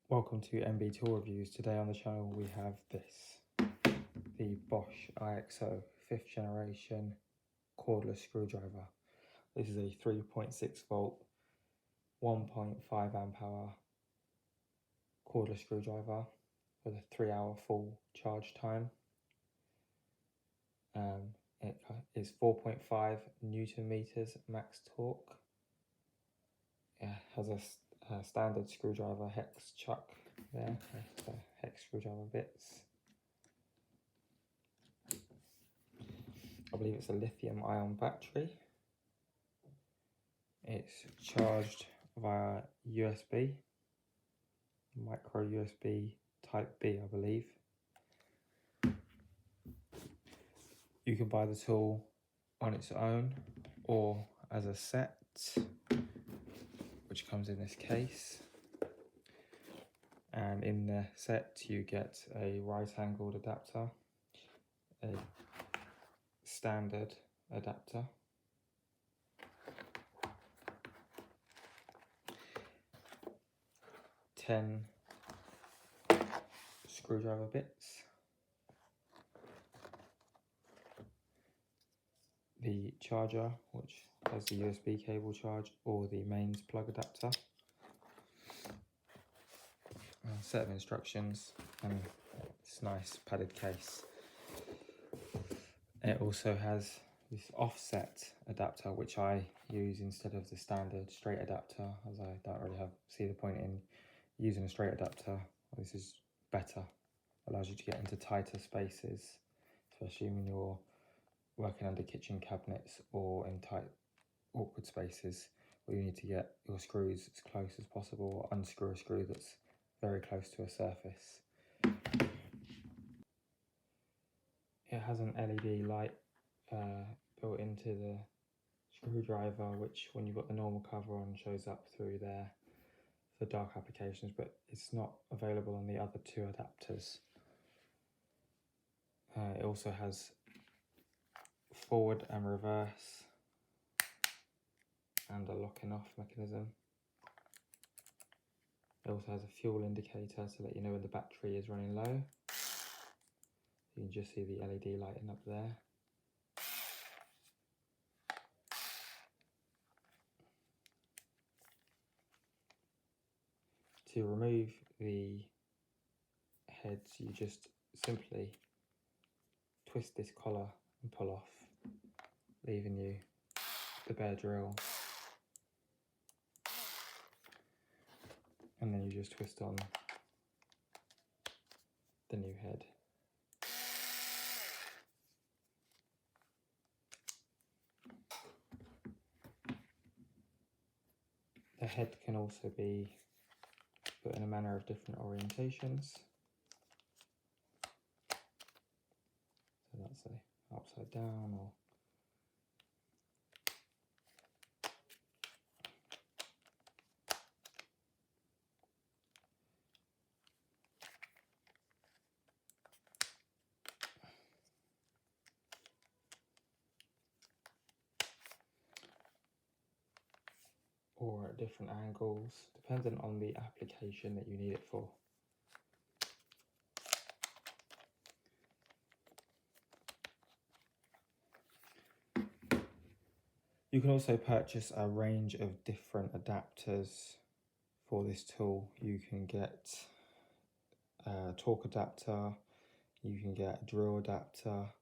Welcome to MB Tool Reviews. Today on the channel we have this, the Bosch IXO 5th generation cordless screwdriver. This is a 3.6 volt, 1.5 amp hour cordless screwdriver with a 3-hour full charge time. It is 4.5 Newton meters max torque. It has a standard screwdriver hex chuck there, the hex screwdriver bits. I believe it's a lithium ion battery. It's charged via USB, micro USB type B, I believe. You can buy the tool on its own or as a set, which comes in this case. And in the set you get a right angled adapter, a standard adapter, ten screwdriver bits, the charger, which has the USB cable charge, or the mains plug adapter, a set of instructions, and this nice padded case. It also has this offset adapter, which I use instead of the standard straight adapter, as I don't really see the point in using a straight adapter. This is better, allows you to get into tighter spaces, especially when you're working under kitchen cabinets or in tight, awkward spaces where you need to get your screws as close as possible, or unscrew a screw that's very close to a surface. It has an LED light built into the screwdriver, which when you've got the normal cover on shows up through there for dark applications, but it's not available on the other two adapters. It also has forward and reverse and a locking off mechanism. It also has a fuel indicator to let you know when the battery is running low. You can just see the LED lighting up there. To remove the heads, you just simply twist this collar and pull off, leaving you the bare drill. And then you just twist on the new head. The head can also be put in a manner of different orientations. So that's a upside down or at different angles, depending on the application that you need it for. You can also purchase a range of different adapters for this tool. You can get a torque adapter, you can get a drill adapter,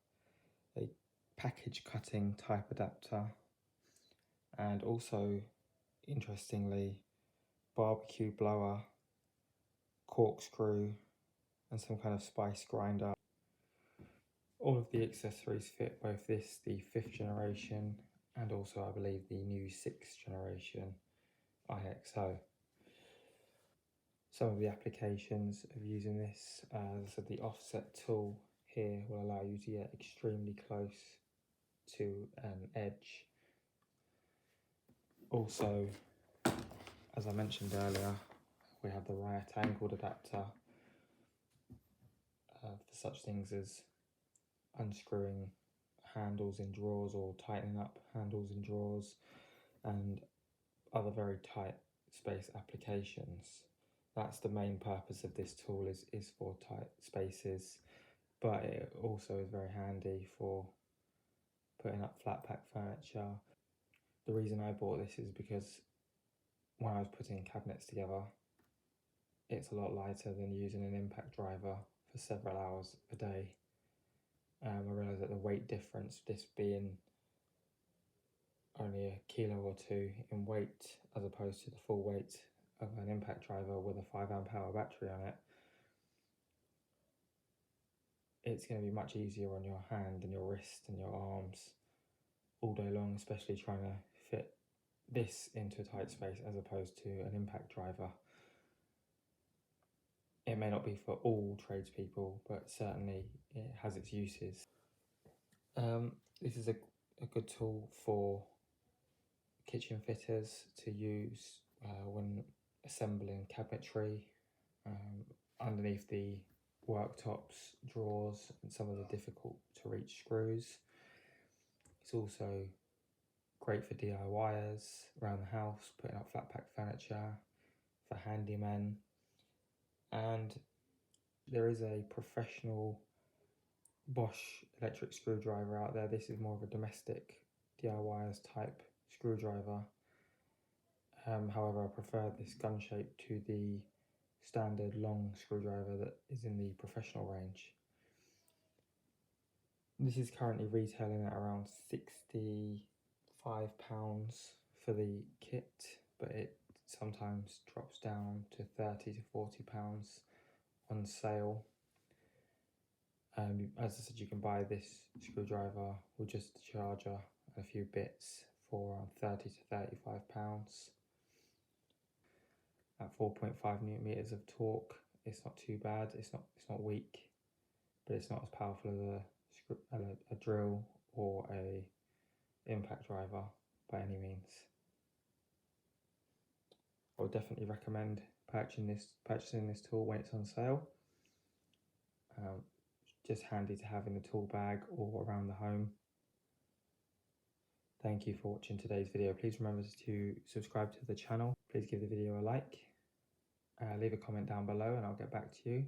a package cutting type adapter, and also, interestingly, barbecue blower, corkscrew, and some kind of spice grinder. All of the accessories fit both this, the 5th generation, and also I believe the new 6th generation IXO. Some of the applications of using this, as I said, the offset tool here will allow you to get extremely close to an edge. Also, as I mentioned earlier, we have the right angled adapter for such things as unscrewing handles in drawers or tightening up handles in drawers and other very tight space applications. That's the main purpose of this tool, is for tight spaces, but it also is very handy for putting up flat pack furniture. The reason I bought this is because when I was putting cabinets together, it's a lot lighter than using an impact driver for several hours a day. I realised that the weight difference, this being only a kilo or two in weight as opposed to the full weight of an impact driver with a 5 amp hour battery on it, it's going to be much easier on your hand and your wrist and your arms all day long, especially trying to fit this into a tight space as opposed to an impact driver. It may not be for all tradespeople, but certainly it has its uses. This is a good tool for kitchen fitters to use when assembling cabinetry underneath the worktops, drawers, and some of the difficult to reach screws. It's also great for DIYers around the house, putting up flat pack furniture, for handymen. And there is a professional Bosch electric screwdriver out there. This is more of a domestic DIYers type screwdriver. However, I prefer this gun shape to the standard long screwdriver that is in the professional range. This is currently retailing at around £65 for the kit, but it sometimes drops down to £30 to £40 on sale. As I said, you can buy this screwdriver with just the charger and a few bits for around £30 to £35. At 4.5 newton meters of torque, it's not too bad. It's not weak, but it's not as powerful as a drill or a impact driver by any means. I would definitely recommend purchasing this tool when it's on sale. Just handy to have in the tool bag or around the home. Thank you for watching today's video. Please remember to subscribe to the channel. Please give the video a like. Leave a comment down below and I'll get back to you.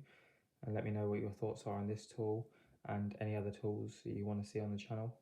And let me know what your thoughts are on this tool and any other tools that you want to see on the channel.